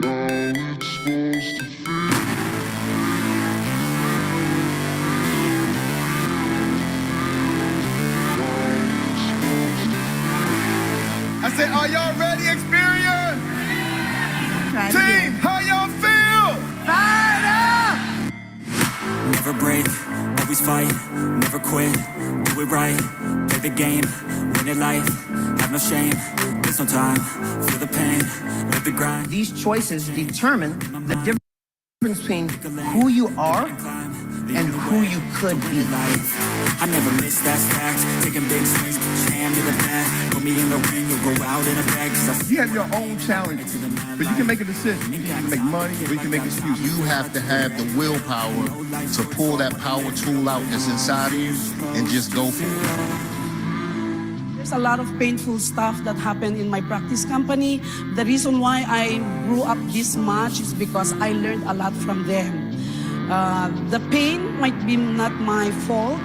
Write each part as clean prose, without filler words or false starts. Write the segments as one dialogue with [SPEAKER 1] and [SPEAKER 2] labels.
[SPEAKER 1] I said, are y'all ready, Xperts? Team, how y'all feel?
[SPEAKER 2] Fired up!
[SPEAKER 3] Never break, always fight, never quit, do it right, play the game, win it life, have no shame, there's no time, feel the pain, live the grind.
[SPEAKER 2] These choices determine the difference between who you are and who you could be.
[SPEAKER 3] I never miss that stack, taking big swings, jam to the back, put me in the ring, you'll go out in a bag.
[SPEAKER 1] You have your own challenges, but you can make a decision. You can make money, or you can make excuses.
[SPEAKER 4] You have to have the willpower to pull that power tool out that's inside of you and just go for it.
[SPEAKER 5] There's a lot of painful stuff that happened in my practice company. The reason why I grew up this much is because I learned a lot from them. The pain might be not my fault,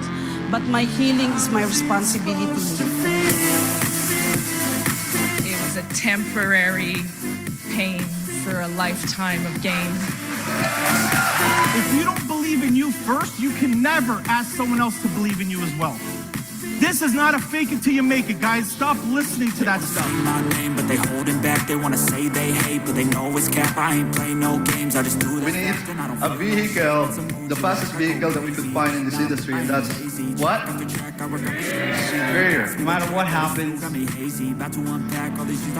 [SPEAKER 5] but my healing is my responsibility.
[SPEAKER 6] It was a temporary pain for a lifetime of gain.
[SPEAKER 7] If you don't believe in you first, you can never ask someone else to believe in you as well. This is not a fake it till you make it, guys. Stop listening to that stuff.
[SPEAKER 3] My name, but they holding back. They wanna say they hate, but they know it's cap. I ain't play no games. I just do that.
[SPEAKER 8] We need a vehicle, the fastest vehicle that we could find in this industry, and that's what? Superior.
[SPEAKER 9] No matter what happens,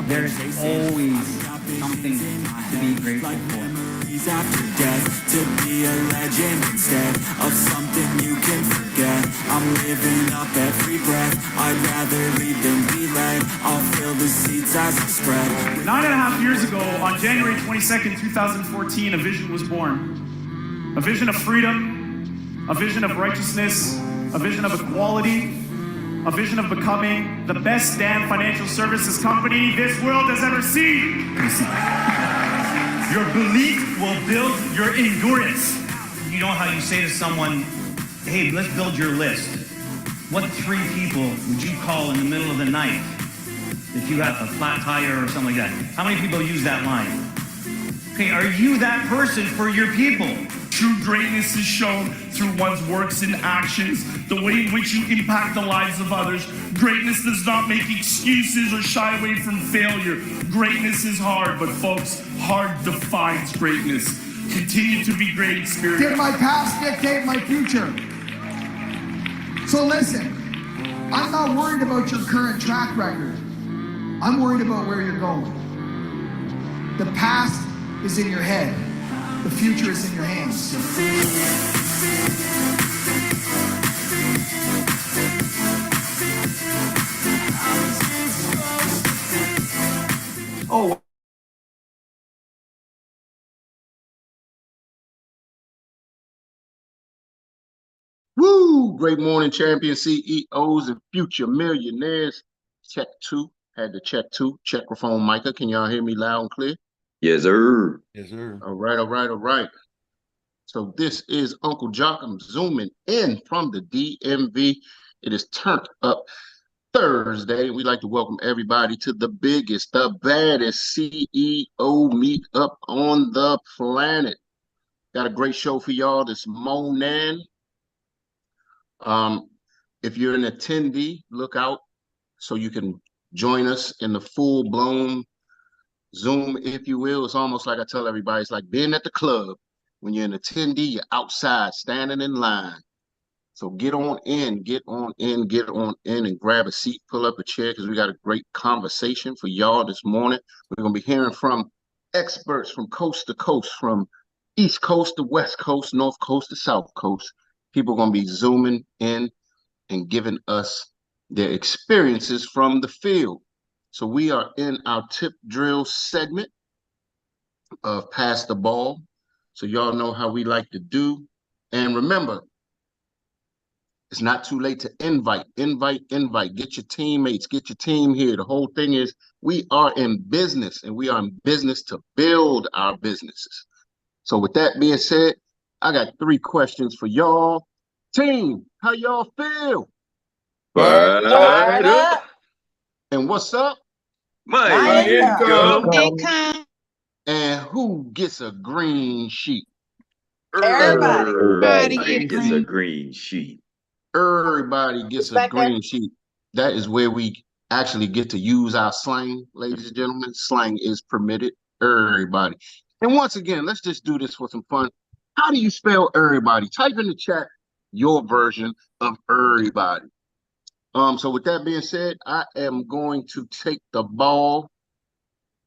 [SPEAKER 9] there is always something to be grateful for.
[SPEAKER 3] After death, to be a legend instead of something you can forget. I'm living up every breath. I'd rather lead than be led. I'll fill the seats as I spread.
[SPEAKER 7] 9.5 years ago, on January 22nd, 2014, a vision was born. A vision of freedom, a vision of righteousness, a vision of equality, a vision of becoming the best damn financial services company this world has ever seen.
[SPEAKER 9] Your belief will build your endurance. You know how you say to someone, hey, let's build your list. What 3 people would you call in the middle of the night if you had a flat tire or something like that? How many people use that line? Okay, are you that person for your people?
[SPEAKER 7] True greatness is shown through one's works and actions, the way in which you impact the lives of others. Greatness does not make excuses or shy away from failure. Greatness is hard, but folks, hard defines greatness. Continue to be great, Xperts.
[SPEAKER 1] Did my past dictate my future? So listen, I'm not worried about your current track record. I'm worried about where you're going. The past is in your head. The future is in your hands. Oh.
[SPEAKER 4] Woo! Great morning, champion CEOs and future millionaires. Check 2. Had to check 2. Checkrophone Micah. Can y'all hear me loud and clear?
[SPEAKER 10] Yes, sir.
[SPEAKER 8] Yes, sir.
[SPEAKER 4] All right, all right, all right. So this is Uncle Jock. I'm zooming in from the DMV. It is Turned Up Thursday. We'd like to welcome everybody to the biggest, the baddest CEO meetup on the planet. Got a great show for y'all this morning. If you're an attendee, look out so you can join us in the full-blown Zoom, if you will. It's almost like I tell everybody, it's like being at the club. When you're an attendee, you're outside standing in line. So get on in, get on in, get on in and grab a seat, pull up a chair, because we got a great conversation for y'all this morning. We're going to be hearing from experts from coast to coast, from East Coast to West Coast, North Coast to South Coast. People are going to be zooming in and giving us their experiences from the field. So we are in our tip drill segment of Pass the Ball. So y'all know how we like to do. And remember, it's not too late to invite. Get your teammates, get your team here. The whole thing is we are in business, and we are in business to build our businesses. So with that being said, I got 3 questions for y'all. Team, how y'all feel?
[SPEAKER 10] Fired up.
[SPEAKER 4] And what's up?
[SPEAKER 10] Miami.
[SPEAKER 6] Income.
[SPEAKER 4] And who gets a green sheet?
[SPEAKER 11] Everybody.
[SPEAKER 10] Everybody gets a green sheet.
[SPEAKER 4] Everybody gets a
[SPEAKER 11] Respect that.
[SPEAKER 4] green sheet. That is where we actually get to use our slang, ladies and gentlemen. Slang is permitted. Everybody. And once again, let's just do this for some fun. How do you spell everybody? Type in the chat your version of everybody. So with that being said, I am going to take the ball.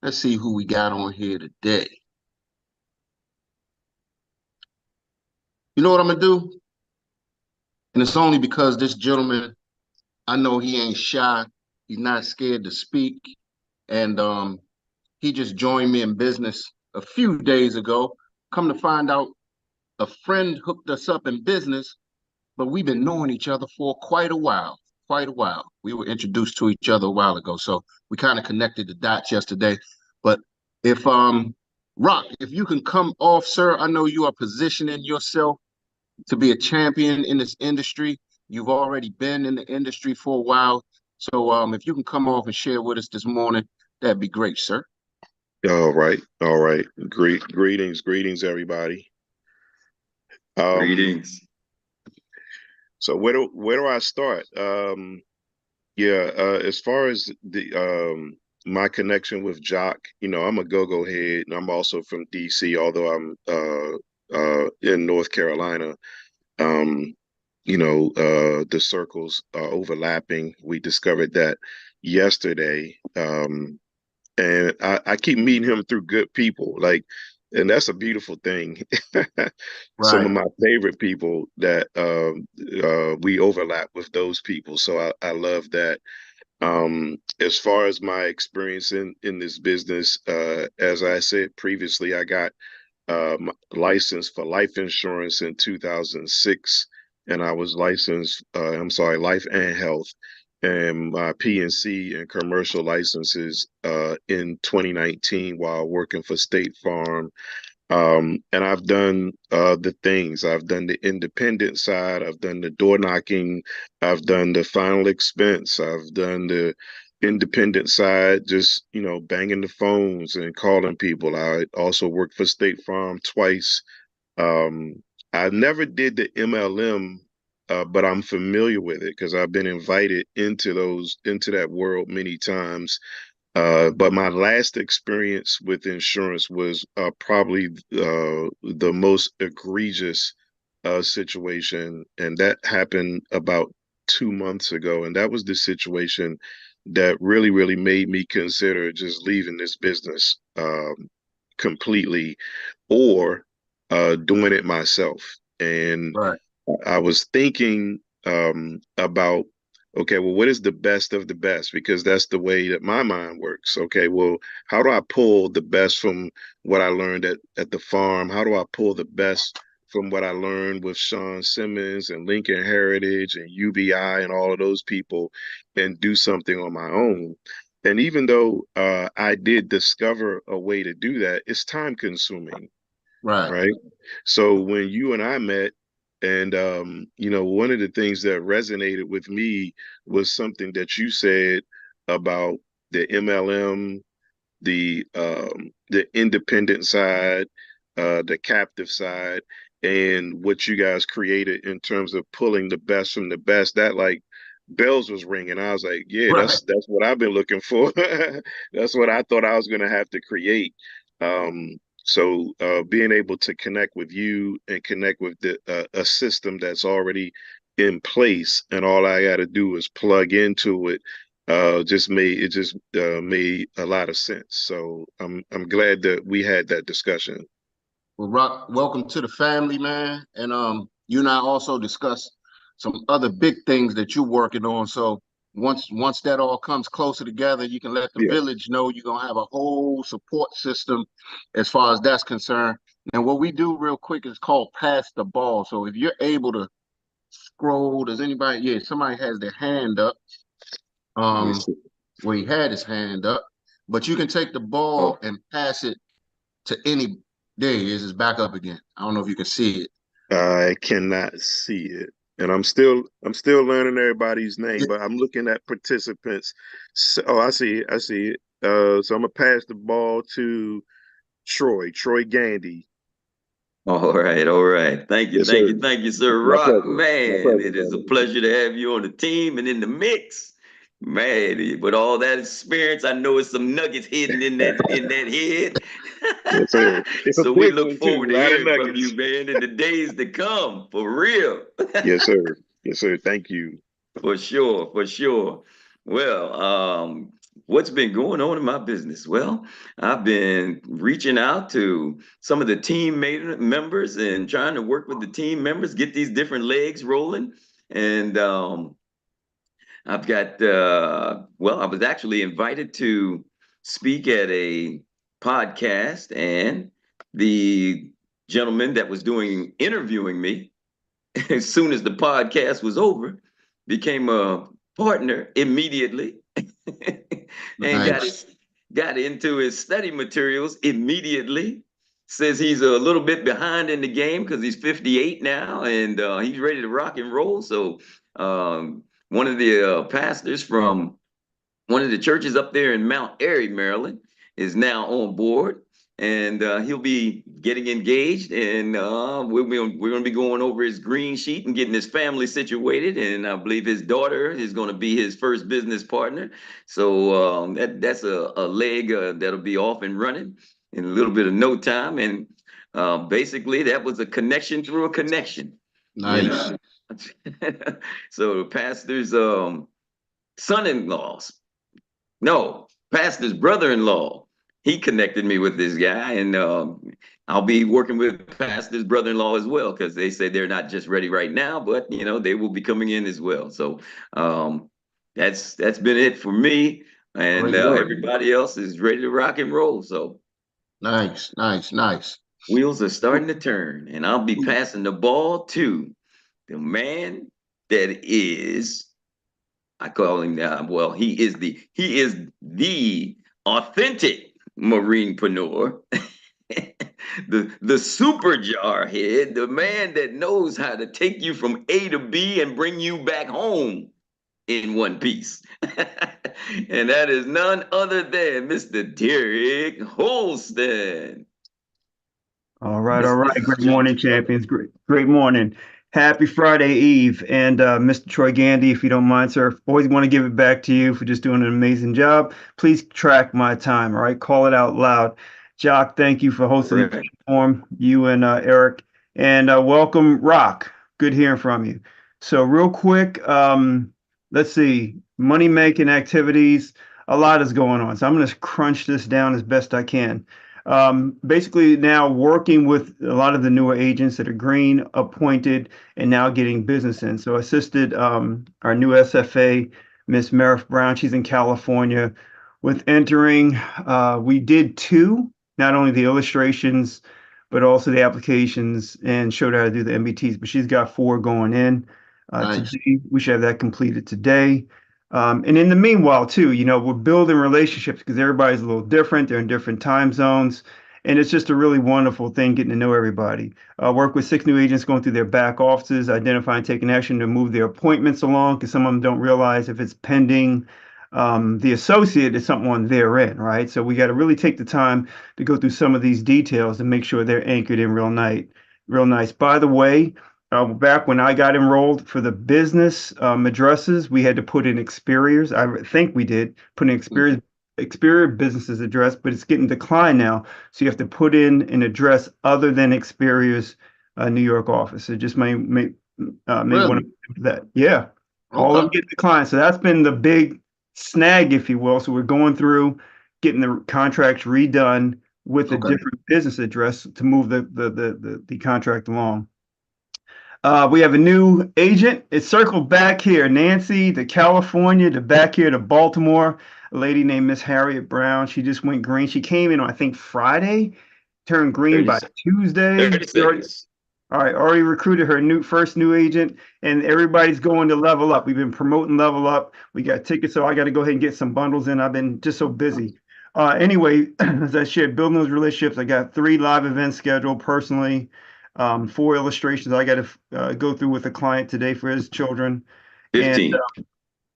[SPEAKER 4] Let's see who we got on here today. You know what I'm gonna do? And it's only because this gentleman, I know he ain't shy. He's not scared to speak. And he just joined me in business a few days ago. Come to find out, a friend hooked us up in business, but we've been knowing each other for quite a while. Quite a while. We were introduced to each other a while ago, so we kind of connected the dots yesterday. But if Rock, if you can come off, sir, I know you are positioning yourself to be a champion in this industry. You've already been in the industry for a while. So if you can come off and share with us this morning, that'd be great, sir.
[SPEAKER 12] All right, all right. Greetings, everybody.
[SPEAKER 10] Greetings.
[SPEAKER 12] So where do I start? As far as the my connection with Jock, I'm a go-go head, and I'm also from DC, although I'm in North Carolina. The circles are overlapping. We discovered that yesterday. And I keep meeting him through good people, and that's a beautiful thing. Some of
[SPEAKER 4] Right.
[SPEAKER 12] my favorite people that we overlap with those people, so I love that. As far as my experience in this business, as I said previously, I got licensed for life insurance in 2006, and I was licensed, life and health, and my P&C and commercial licenses in 2019 while working for State Farm. And I've done the things. I've done the independent side. I've done the door knocking. I've done the final expense. I've done the independent side, just, banging the phones and calling people. I also worked for State Farm twice. Um, I never did the MLM, but I'm familiar with it because I've been invited into that world many times. But my last experience with insurance was probably the most egregious situation, and that happened about 2 months ago. And that was the situation that really, really made me consider just leaving this business completely, or doing it myself. And
[SPEAKER 4] Right.
[SPEAKER 12] I was thinking about, okay, well, what is the best of the best? Because that's the way that my mind works. Okay, well, how do I pull the best from what I learned at the farm? How do I pull the best from what I learned with Sean Simmons and Lincoln Heritage and UBI and all of those people, and do something on my own? And even though I did discover a way to do that, it's time consuming,
[SPEAKER 4] Right.
[SPEAKER 12] right? So when you and I met, and one of the things that resonated with me was something that you said about the MLM, the independent side, the captive side, and what you guys created in terms of pulling the best from the best. That, like, bells was ringing. I was like, yeah,
[SPEAKER 4] Right.
[SPEAKER 12] that's what I've been looking for. That's what I thought I was going to have to create. So being able to connect with you and connect with a system that's already in place, and all I got to do is plug into it, just made a lot of sense. So I'm glad that we had that discussion.
[SPEAKER 4] Well, Rock, welcome to the family, man. And you and I also discussed some other big things that you're working on. So once that all comes closer together, you can let the
[SPEAKER 12] Yeah.
[SPEAKER 4] village know you're gonna have a whole support system as far as that's concerned. And what we do real quick is called pass the ball. So if you're able to scroll, does anybody? Yeah, somebody has their hand up.
[SPEAKER 12] Let me
[SPEAKER 4] Um,
[SPEAKER 12] see.
[SPEAKER 4] where he had his hand up, but you can take the ball
[SPEAKER 12] Oh,
[SPEAKER 4] and pass it to any. There he is. It's back up again. I don't know if you can see it.
[SPEAKER 12] I cannot see it, and I'm still learning everybody's name, but I'm looking at participants. So, oh, I see it. I see it. So I'm gonna pass the ball to Troy Gandy.
[SPEAKER 10] All right, all right. Thank you,
[SPEAKER 12] Yes, sir.
[SPEAKER 10] thank you, sir.
[SPEAKER 12] My
[SPEAKER 10] Rock,
[SPEAKER 12] pleasure. My
[SPEAKER 10] man,
[SPEAKER 12] pleasure,
[SPEAKER 10] it is a
[SPEAKER 12] brother.
[SPEAKER 10] pleasure to have you on the team and in the mix. Man, with all that experience, I know it's some nuggets hidden in that
[SPEAKER 12] Yes, sir.
[SPEAKER 10] head.
[SPEAKER 12] It's a
[SPEAKER 10] So we
[SPEAKER 12] big
[SPEAKER 10] look
[SPEAKER 12] one too.
[SPEAKER 10] forward
[SPEAKER 12] A
[SPEAKER 10] to
[SPEAKER 12] lot of
[SPEAKER 10] hearing from
[SPEAKER 12] nuggets.
[SPEAKER 10] you, man, in the days to come, for real.
[SPEAKER 12] Yes, sir. Yes, sir. Thank you.
[SPEAKER 10] For sure, for sure. Well, what's been going on in my business? Well, I've been reaching out to some of the members and trying to work with the team members, get these different legs rolling. And I've got, well, I was actually invited to speak at a podcast, and the gentleman that was doing interviewing me as soon as the podcast was over, became a partner immediately and
[SPEAKER 4] Nice.
[SPEAKER 10] got into his study materials immediately. Says he's a little bit behind in the game because he's 58 now and he's ready to rock and roll. So one of the pastors from one of the churches up there in Mount Airy, Maryland, is now on board, and he'll be getting engaged, and we're going to be going over his green sheet and getting his family situated, and I believe his daughter is going to be his first business partner. So that's a leg that'll be off and running in a little bit of no time, and basically that was a connection through a connection, you
[SPEAKER 4] Nice.
[SPEAKER 10] know. So the pastor's son-in-laws no, pastor's brother-in-law. He connected me with this guy, and I'll be working with pastor's brother-in-law as well because they say they're not just ready right now, but they will be coming in as well. So that's been it for me, and
[SPEAKER 4] Great work.
[SPEAKER 10] everybody else is ready to rock and roll. So
[SPEAKER 4] Nice, nice, nice.
[SPEAKER 10] wheels are starting to turn, and I'll be passing the ball to the man that is. I call him now. Well, he is the authentic marinepreneur, the super jar head, the man that knows how to take you from A to B and bring you back home in one piece. And that is none other than Mr. Derek Holston.
[SPEAKER 13] All right, all
[SPEAKER 10] Mr.
[SPEAKER 13] right. Great morning, champions. Great morning. Happy Friday Eve. And Mr. Troy Gandy, if you don't mind, sir, always want to give it back to you for just doing an amazing job. Please track my time, all right? Call it out loud. Jock, thank you for hosting the platform, you and Eric. And welcome, Rock. Good hearing from you. So real quick, let's see, money-making activities. A lot is going on. So I'm going to crunch this down as best I can. Basically now working with a lot of the newer agents that are green appointed and now getting business in. So assisted our new SFA, Miss Meredith Brown, she's in California, with entering. We did two, not only the illustrations, but also the applications and showed her how to do the MBTs, but she's got 4 going in.
[SPEAKER 4] Nice.
[SPEAKER 13] Today, we should have that completed today. And in the meanwhile, too, we're building relationships because everybody's a little different. They're in different time zones. And it's just a really wonderful thing getting to know everybody. Work with 6 new agents going through their back offices, identifying, taking action to move their appointments along because some of them don't realize if it's pending the associate is something on their end, right? So we got to really take the time to go through some of these details and make sure they're anchored in real nice. By the way, back when I got enrolled for the business addresses, we had to put in Experior's. I think we did put in Experior business's address, but it's getting declined now. So you have to put in an address other than Experior's New York office. It just may want to do that. Yeah, all of them get declined. So that's been the big snag, if you will. So we're going through getting the contracts redone with a different business address to move the contract along. We have a new agent. It's circled back here, Nancy, to California, to back here to Baltimore. A lady named Miss Harriet Brown. She just went green. She came in, I think, Friday, turned green by Tuesday.
[SPEAKER 10] 30 seconds.
[SPEAKER 13] All right, already recruited her first new agent, and everybody's going to level up. We've been promoting level up. We got tickets, so I got to go ahead and get some bundles in. I've been just so busy. Anyway, as I shared, building those relationships. I got 3 live events scheduled personally. 4 illustrations I got to go through with a client today for his children.
[SPEAKER 10] 15.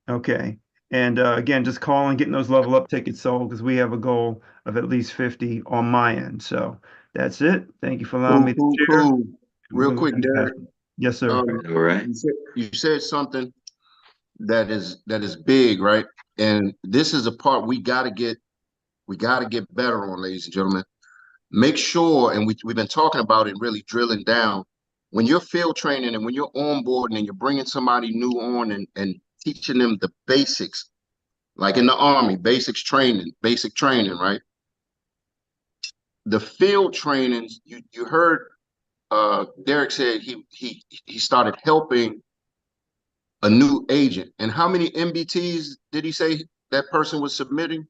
[SPEAKER 13] Okay. And again, just calling, getting those level up tickets sold because we have a goal of at least 50 on my end. So that's it. Thank you for allowing me to share.
[SPEAKER 4] Cool.
[SPEAKER 13] We're
[SPEAKER 4] Real
[SPEAKER 13] gonna go
[SPEAKER 4] quick,
[SPEAKER 13] ahead and pass
[SPEAKER 4] Derek.
[SPEAKER 13] it. Yes, sir.
[SPEAKER 10] All right.
[SPEAKER 4] You said something that is big, right? And this is a part we got to get better on, ladies and gentlemen. Make sure, and we've been talking about it, really drilling down. When you're field training and when you're onboarding and you're bringing somebody new on and teaching them the basics, like in the Army, basic training, right? The field trainings, you heard Derek said he started helping a new agent. And how many MBTs did he say that person was submitting?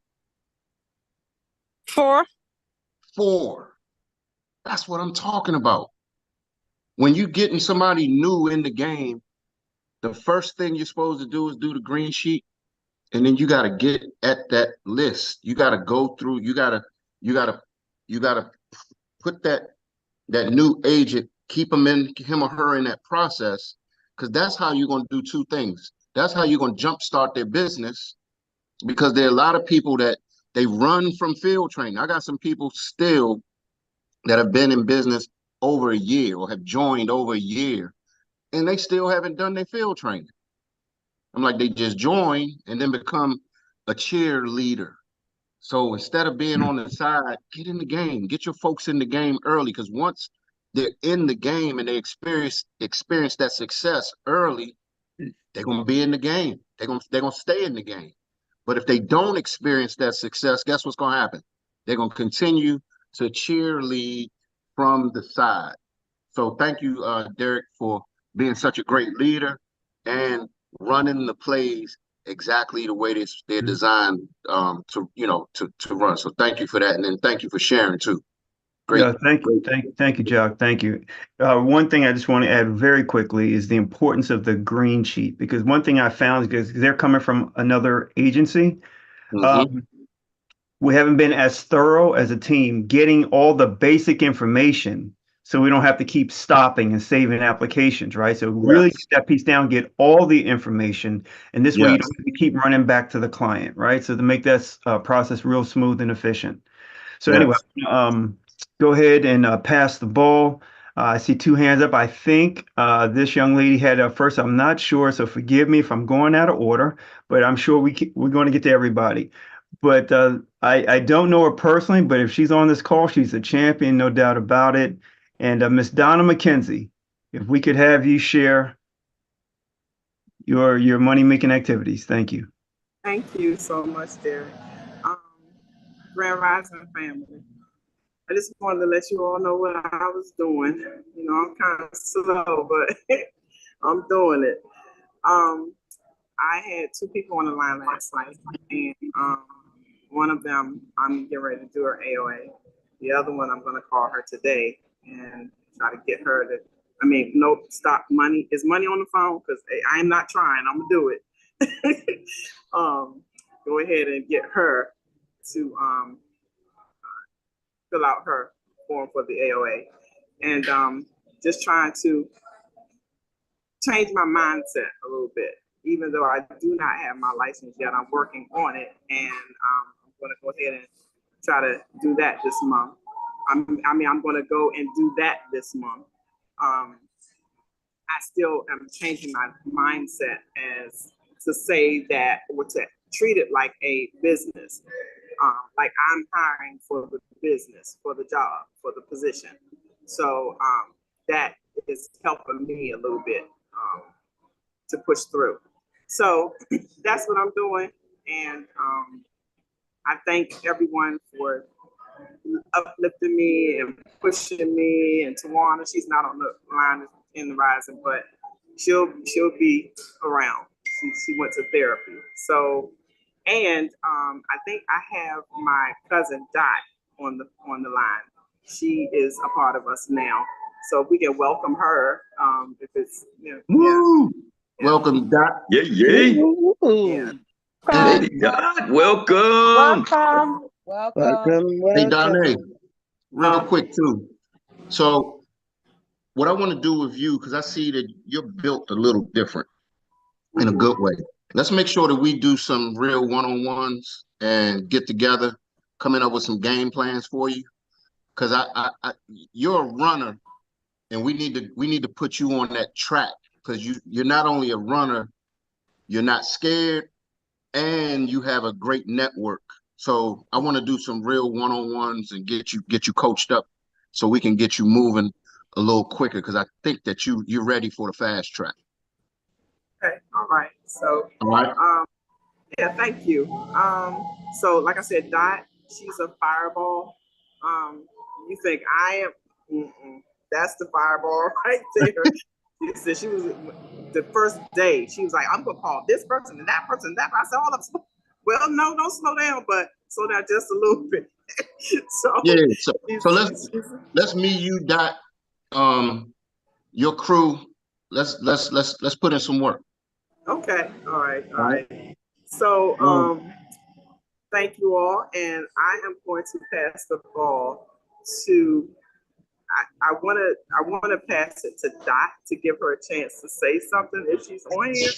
[SPEAKER 11] 4.
[SPEAKER 4] 4. That's what I'm talking about. When you getting somebody new in the game, the first thing you're supposed to do is do the green sheet, and then you got to get at that list. You got to go through. You got to put that new agent, keep him or her in that process, because that's how you're going to do 2 things. That's how you're going to jumpstart their business, because there are a lot of people that they run from field training. I got some people still that have been in business over a year or have joined over a year, and they still haven't done their field training. I'm like, they just join and then become a cheerleader. So instead of being on the side, get in the game, get your folks in the game early, because once they're in the game and they experience that success early, they're gonna be in the game. They're gonna stay in the game. But if they don't experience that success, guess what's gonna happen? They're gonna continue to cheerlead from the side. So thank you, Derek, for being such a great leader and running the plays exactly the way they're designed to run. So thank you for that, and then thank you for sharing too. Great.
[SPEAKER 13] Yeah, thank you, Jack. Thank you. One thing I just want to add very quickly is the importance of the green sheet, because one thing I found is because they're coming from another agency, we haven't been as thorough as a team getting all the basic information so we don't have to keep stopping and saving applications, right? So really get that piece down, get all the information, and this way you don't have to keep running back to the client, right? So to make that process real smooth and efficient. So anyway, go ahead and pass the ball. I see 2 hands up. I think this young lady had first. I'm not sure, so forgive me if I'm going out of order, but I'm sure we're going to get to everybody. But I don't know her personally, but if she's on this call, she's a champion, no doubt about it. And Miss Donna McKenzie, if we could have you share your money-making activities. Thank you.
[SPEAKER 14] Thank you so much, Derek. Grand Rising family. I just wanted to let you all know what I was doing. You know, I'm kind of slow, but I'm doing it. I had 2 people on the line last night, and one of them, I'm getting ready to do her AOA. The other one, I'm going to call her today and try to get her to, stop money. Is money on the phone? Because I am not trying. I'm going to do it. Go ahead and get her to fill out her form for the AOA. And just trying to change my mindset a little bit. Even though I do not have my license yet, I'm working on it, and I'm going to go ahead and try to do that this month. I'm going to go and do that this month. I still am changing my mindset as to say that, or to treat it like a business. Like I'm hiring for the business, for the job, for the position. So that is helping me a little bit to push through. So that's what I'm doing. And I thank everyone for uplifting me and pushing me. And Tawana, she's not on the line in the rising, but she'll be around. She went to therapy. So, and I think I have my cousin Dot on the line. She is a part of us now. So if we can welcome her, if it's
[SPEAKER 4] Woo! Welcome, Dot.
[SPEAKER 10] Yeah. Lady Dot, welcome.
[SPEAKER 4] Hey, Donnay, real quick too. So what I want to do with you, because I see that you're built a little different in a good way. let's make sure that we do some real one-on-ones and get together, coming up with some game plans for you. Because you're a runner, and we need to put you on that track, because you're not only a runner, you're not scared, and you have a great network. So I want to do some real one-on-ones and get you coached up, so we can get you moving a little quicker. Because I think that you're ready for the fast track.
[SPEAKER 14] Okay, all right. So,
[SPEAKER 4] All right.
[SPEAKER 14] yeah, thank you. So like I said, Dot, she's a fireball. You think I am? That's the fireball right there. She said she was the first day. She was like, "I'm gonna call this person and that person and that." I said, "All of them." Well, no, don't slow down, but slow down just a little bit. So
[SPEAKER 4] Yeah. So let's meet you, Dot. Your crew. Let's put in some work.
[SPEAKER 14] Okay. All right. All
[SPEAKER 4] All right.
[SPEAKER 14] right. So thank you all, and I am going to pass the ball to. I want to pass it to Dot to give her a chance to say something if she's on here.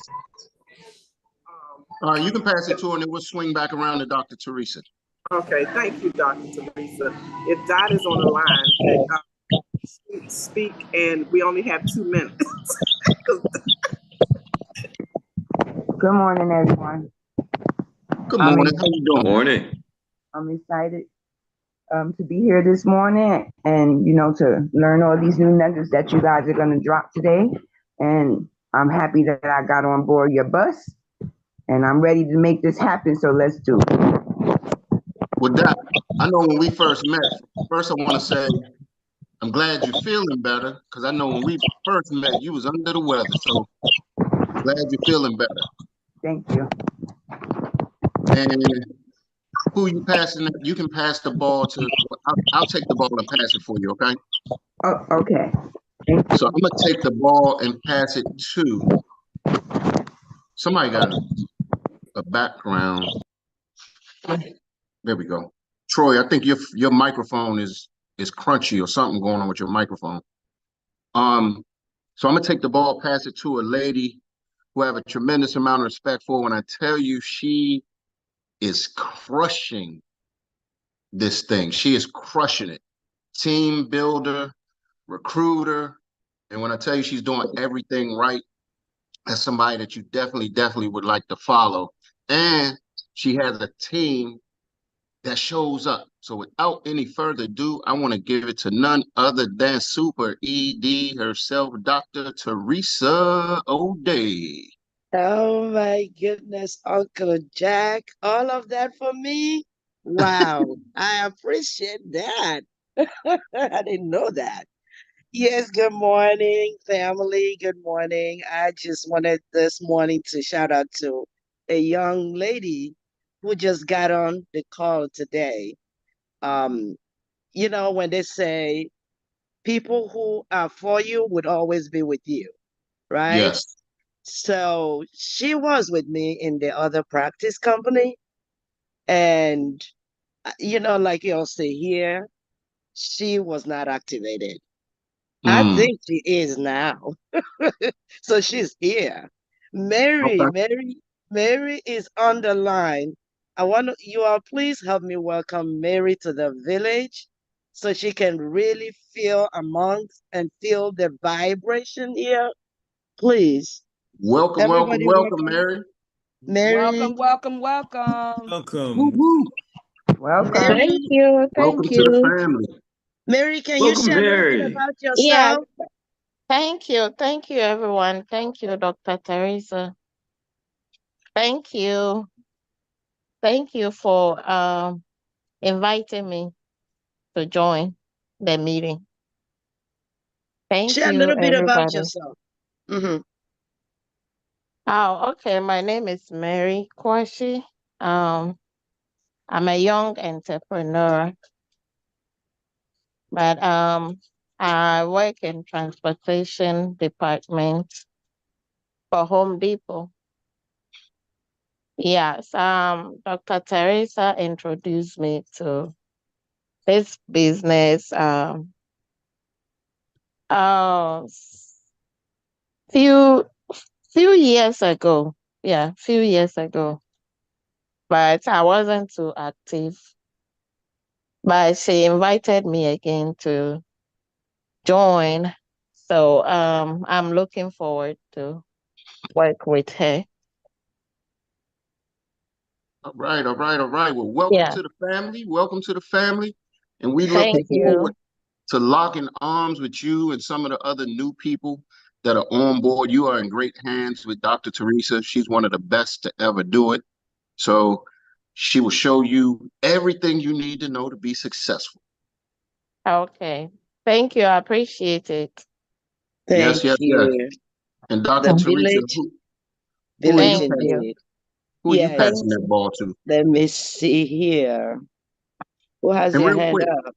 [SPEAKER 4] You can pass it to her, and then we'll swing back around to Dr. Teresa.
[SPEAKER 14] Okay, thank you, Dr. Teresa. If Dot is on the line, speak, and we only have 2 minutes.
[SPEAKER 15] Good morning, everyone.
[SPEAKER 4] Good morning. How you doing?
[SPEAKER 10] Morning.
[SPEAKER 15] I'm excited to be here this morning and, to learn all these new nuggets that you guys are going to drop today. And I'm happy that I got on board your bus, and I'm ready to make this happen. So let's do it.
[SPEAKER 4] Well, Doc, I know when we first met, first I want to say I'm glad you're feeling better, because I know when we first met, you was under the weather. So glad you're feeling better.
[SPEAKER 15] Thank you.
[SPEAKER 4] And who you passing? You can pass the ball to. I'll take the ball and pass it for you. Okay.
[SPEAKER 15] Oh, okay.
[SPEAKER 4] So I'm gonna take the ball and pass it to. Somebody got a background. There we go. Troy, I think your microphone is crunchy or something going on with your microphone. So I'm gonna take the ball, pass it to a lady who I have a tremendous amount of respect for. When I tell you, she is crushing this thing. She is crushing it. Team builder, recruiter, and when I tell you she's doing everything right, that's somebody that you definitely would like to follow. And she has a team that shows up. So without any further ado, I want to give it to none other than Super ED herself, Dr. Teresa O'Day.
[SPEAKER 16] Oh my goodness, Uncle Jack, all of that for me? Wow, I appreciate that. I didn't know that. Yes, good morning, family. Good morning. I just wanted this morning to shout out to a young lady who just got on the call today. When they say people who are for you would always be with you, right?
[SPEAKER 4] Yes.
[SPEAKER 16] So she was with me in the other practice company. And, like you'll see here, she was not activated. I think she is now. So she's here. Mary is on the line. I want you all please help me welcome Mary to the village so she can really feel amongst and feel the vibration here. Please.
[SPEAKER 4] Welcome,
[SPEAKER 16] Everybody
[SPEAKER 4] welcome, Mary.
[SPEAKER 16] Mary.
[SPEAKER 5] Welcome.
[SPEAKER 10] Welcome.
[SPEAKER 15] Welcome.
[SPEAKER 16] Mary.
[SPEAKER 11] Thank you.
[SPEAKER 4] Welcome
[SPEAKER 11] Thank
[SPEAKER 4] to the
[SPEAKER 11] you.
[SPEAKER 4] family.
[SPEAKER 16] Mary, can you
[SPEAKER 10] Welcome,
[SPEAKER 16] share a little bit
[SPEAKER 10] Mary.
[SPEAKER 16] about
[SPEAKER 11] Yeah.
[SPEAKER 16] yourself?
[SPEAKER 11] Thank you. Thank you, everyone. Thank you, Dr. Teresa. Thank you. Thank you for inviting me to join the meeting. Thank
[SPEAKER 16] Share a
[SPEAKER 11] you,
[SPEAKER 16] little bit about
[SPEAKER 11] everybody.
[SPEAKER 16] yourself. Mm-hmm.
[SPEAKER 11] Oh, okay. My name is Mary Kwashi. I'm a young entrepreneur, but I work in transportation department for Home Depot. Yes, Dr. Teresa introduced me to this business uh, few few years ago. yeah, few years ago, but I wasn't too active. But she invited me again to join. So I'm looking forward to work with her.
[SPEAKER 4] All right, all right, all right. Well, welcome
[SPEAKER 11] Yeah.
[SPEAKER 4] to the family. Welcome to the family. And we looking
[SPEAKER 11] Thank
[SPEAKER 4] forward
[SPEAKER 11] you.
[SPEAKER 4] to locking arms with you and some of the other new people that are on board. You are in great hands with Dr. Teresa. She's one of the best to ever do it. So she will show you everything you need to know to be successful.
[SPEAKER 11] Okay. Thank you. I appreciate it.
[SPEAKER 4] Yes,
[SPEAKER 16] Thank
[SPEAKER 4] yes, yes.
[SPEAKER 16] you.
[SPEAKER 4] And Dr.
[SPEAKER 16] The
[SPEAKER 4] Teresa,
[SPEAKER 16] village,
[SPEAKER 4] who are you
[SPEAKER 16] village
[SPEAKER 11] Thank
[SPEAKER 4] passing?
[SPEAKER 11] you.
[SPEAKER 16] indeed.
[SPEAKER 4] Who are you
[SPEAKER 16] Yes.
[SPEAKER 11] Thank
[SPEAKER 4] passing that
[SPEAKER 11] you.
[SPEAKER 4] ball to?
[SPEAKER 16] Let me see here. Who has
[SPEAKER 4] And
[SPEAKER 16] their
[SPEAKER 4] real
[SPEAKER 16] hand
[SPEAKER 4] quick,
[SPEAKER 16] up?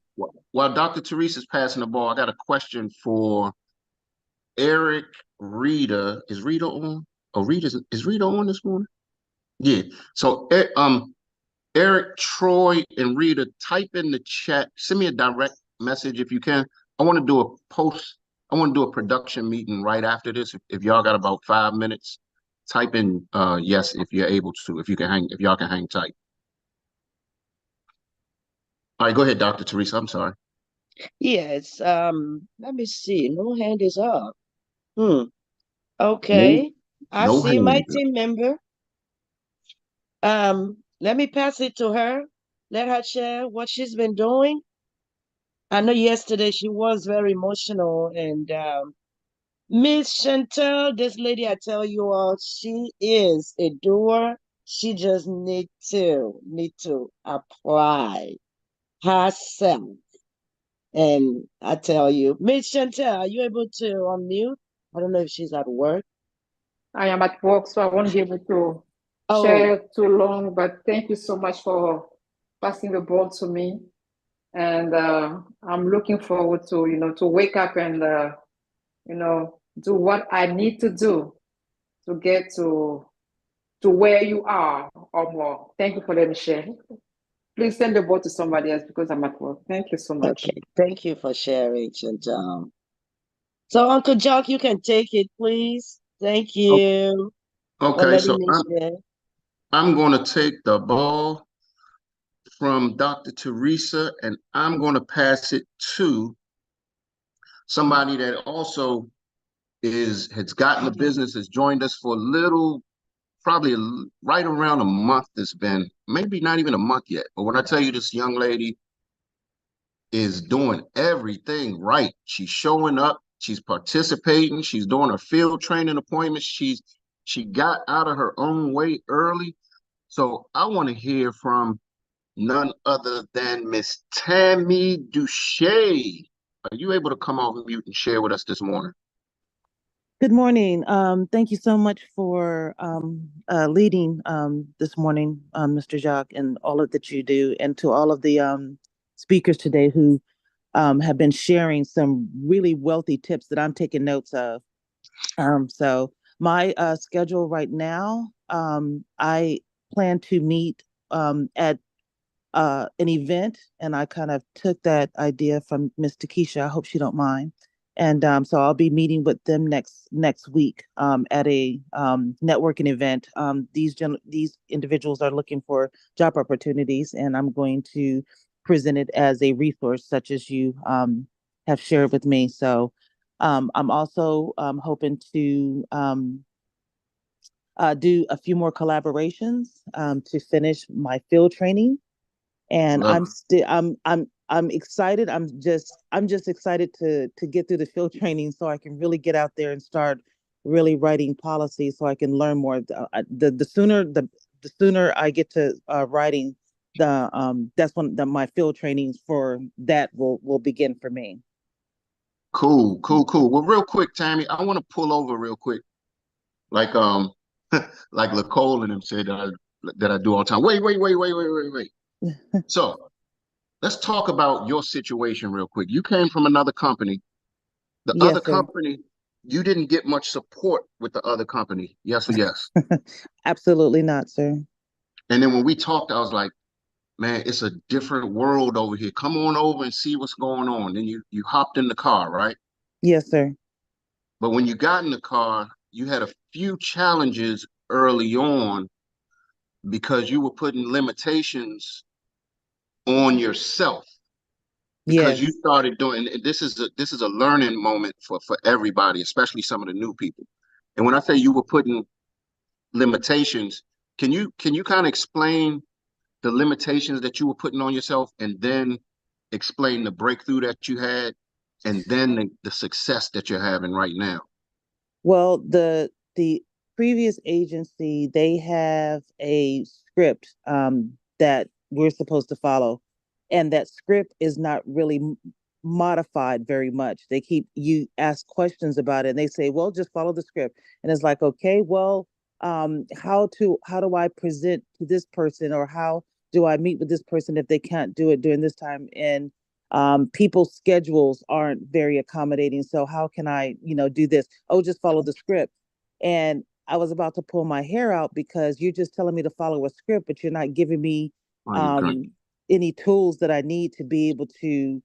[SPEAKER 4] while Dr. Teresa's passing the ball, I got a question for Eric, Rita. Is Rita on? Oh, is Rita on this morning? Yeah. So Eric, Troy, and Rita, type in the chat. Send me a direct message if you can. I want to do a post. I want to do a production meeting right after this. If y'all got about 5 minutes, type in yes if you're able to. If you can hang, if y'all can hang tight. All right, go ahead, Dr. Teresa. I'm sorry.
[SPEAKER 16] Yes. Let me see. No hand is up.
[SPEAKER 4] No,
[SPEAKER 16] Okay. I
[SPEAKER 4] no
[SPEAKER 16] see my
[SPEAKER 4] hands up.
[SPEAKER 16] team member. Let me pass it to her. Let her share what she's been doing. I know yesterday she was very emotional, and Miss Chantel, this lady, I tell you all, she is a doer. She just need to apply herself. And I tell you, Miss Chantel, are you able to unmute? I don't know if she's at work.
[SPEAKER 17] I am at work, so I won't be able to
[SPEAKER 16] Oh,
[SPEAKER 17] share too long, but thank you so much for passing the ball to me. And I'm looking forward to, to wake up and, do what I need to do to get to where you are or more. Thank you for letting me share. Please send the ball to somebody else because I'm at work. Thank you so much.
[SPEAKER 16] okay. Thank you for sharing, Chantel. So, Uncle Jock, you can take it, please. Thank you for
[SPEAKER 4] Okay,
[SPEAKER 16] letting
[SPEAKER 4] so
[SPEAKER 16] me share.
[SPEAKER 4] I'm going to take the ball from Dr. Teresa and I'm going to pass it to somebody that also has gotten the business, has joined us for a little, probably right around a month. It's been maybe not even a month yet. But when I tell you this young lady is doing everything right, she's showing up, she's participating, she's doing her field training appointments, she got out of her own way early. So I want to hear from none other than Miss Tammy Duche. Are you able to come off mute and share with us this morning?
[SPEAKER 18] Good morning. Thank you so much for leading this morning, Mr. Jacques, and all of that you do, and to all of the speakers today who have been sharing some really wealthy tips that I'm taking notes of. So my schedule right now, I plan to meet at an event, and I kind of took that idea from Miss Takesha. I hope she don't mind. And so I'll be meeting with them next week at a networking event. These individuals are looking for job opportunities, and I'm going to present it as a resource, such as you have shared with me. So I'm also hoping to do a few more collaborations to finish my field training, and
[SPEAKER 4] Love
[SPEAKER 18] I'm still I'm excited. I'm just excited to get through the field training so I can really get out there and start really writing policy so I can learn more. The sooner I get to writing, that's when my field trainings for that will begin for me.
[SPEAKER 4] Cool, cool, cool. Well, real quick, Tammy, I want to pull over real quick, like like Nicole and them said that I do all the time. Wait. So let's talk about your situation real quick. You came from another company. The other
[SPEAKER 18] Yes, sir.
[SPEAKER 4] company, you didn't get much support with the other company. Yes or yes?
[SPEAKER 18] Absolutely not, sir.
[SPEAKER 4] And then when we talked, I was like, man, it's a different world over here. Come on over and see what's going on. Then you hopped in the car, right?
[SPEAKER 18] Yes, sir.
[SPEAKER 4] But when you got in the car, you had a few challenges early on because you were putting limitations on yourself. Because
[SPEAKER 18] Yes.
[SPEAKER 4] you started doing, this is a learning moment for everybody, especially some of the new people. And when I say you were putting limitations, can you kind of explain the limitations that you were putting on yourself, and then explain the breakthrough that you had, and then the success that you're having right now?
[SPEAKER 18] Well, the previous agency, they have a script that we're supposed to follow, and that script is not really modified very much. They keep you ask questions about it, and they say, "Well, just follow the script," and it's like, okay, well, how do I present to this person, or how do I meet with this person if they can't do it during this time? And people's schedules aren't very accommodating. So how can I, do this? Oh, just follow the script. And I was about to pull my hair out because you're just telling me to follow a script, but you're not giving me any tools that I need to be able to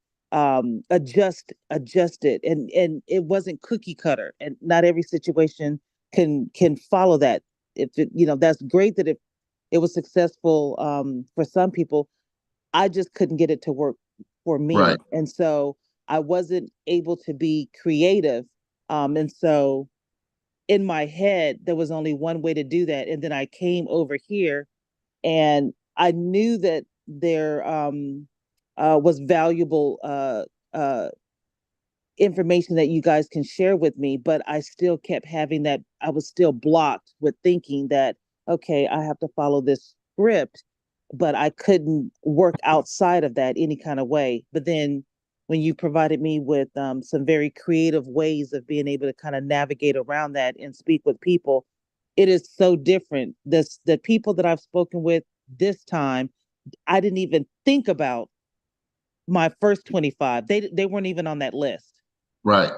[SPEAKER 18] adjust it. And it wasn't cookie cutter, and not every situation can follow that. If it, that's great that it was successful for some people. I just couldn't get it to work for me.
[SPEAKER 4] Right.
[SPEAKER 18] And so I wasn't able to be creative. And so in my head, there was only one way to do that. And then I came over here and I knew that there was valuable information that you guys can share with me, but I still kept having that. I was still blocked with thinking that, okay, I have to follow this script, but I couldn't work outside of that any kind of way. But then when you provided me with some very creative ways of being able to kind of navigate around that and speak with people, it is so different. The people that I've spoken with this time, I didn't even think about my first 25. They weren't even on that list.
[SPEAKER 4] Right.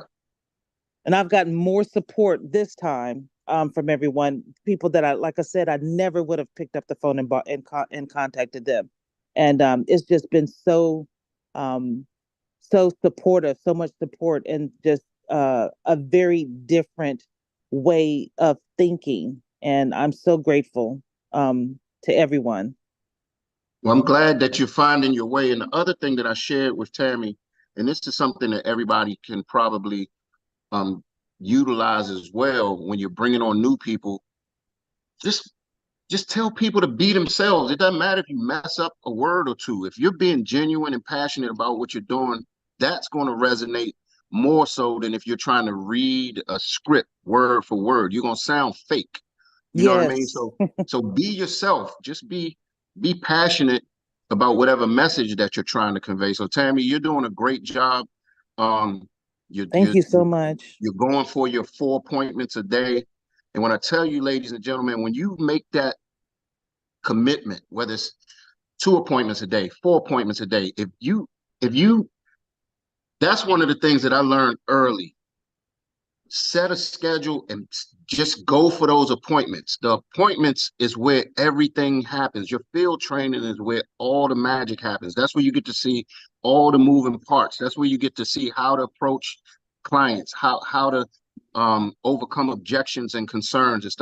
[SPEAKER 18] And I've gotten more support this time from everyone. People that like I said, I never would have picked up the phone and contacted them. And it's just been so supportive, so much support, and just a very different way of thinking. And I'm so grateful to everyone.
[SPEAKER 4] Well, I'm glad that you're finding your way. And the other thing that I shared with Tammy, and this is something that everybody can probably utilize as well when you're bringing on new people, just tell people to be themselves. It doesn't matter if you mess up a word or two. If you're being genuine and passionate about what you're doing, that's going to resonate more so than if you're trying to read a script word for word. You're going to sound fake. You know what I mean?
[SPEAKER 18] Yes.
[SPEAKER 4] So be yourself. Just be passionate about whatever message that you're trying to convey. So Tammy, you're doing a great job.
[SPEAKER 18] Thank you so much.
[SPEAKER 4] You're going for your 4 appointments a day. And when I tell you, ladies and gentlemen, when you make that commitment, whether it's 2 appointments a day, 4 appointments a day, if you, that's one of the things that I learned early. Set a schedule and just go for those appointments. The appointments is where everything happens. Your field training is where all the magic happens. That's where you get to see all the moving parts. That's where you get to see how to approach clients, how to overcome objections and concerns and stuff.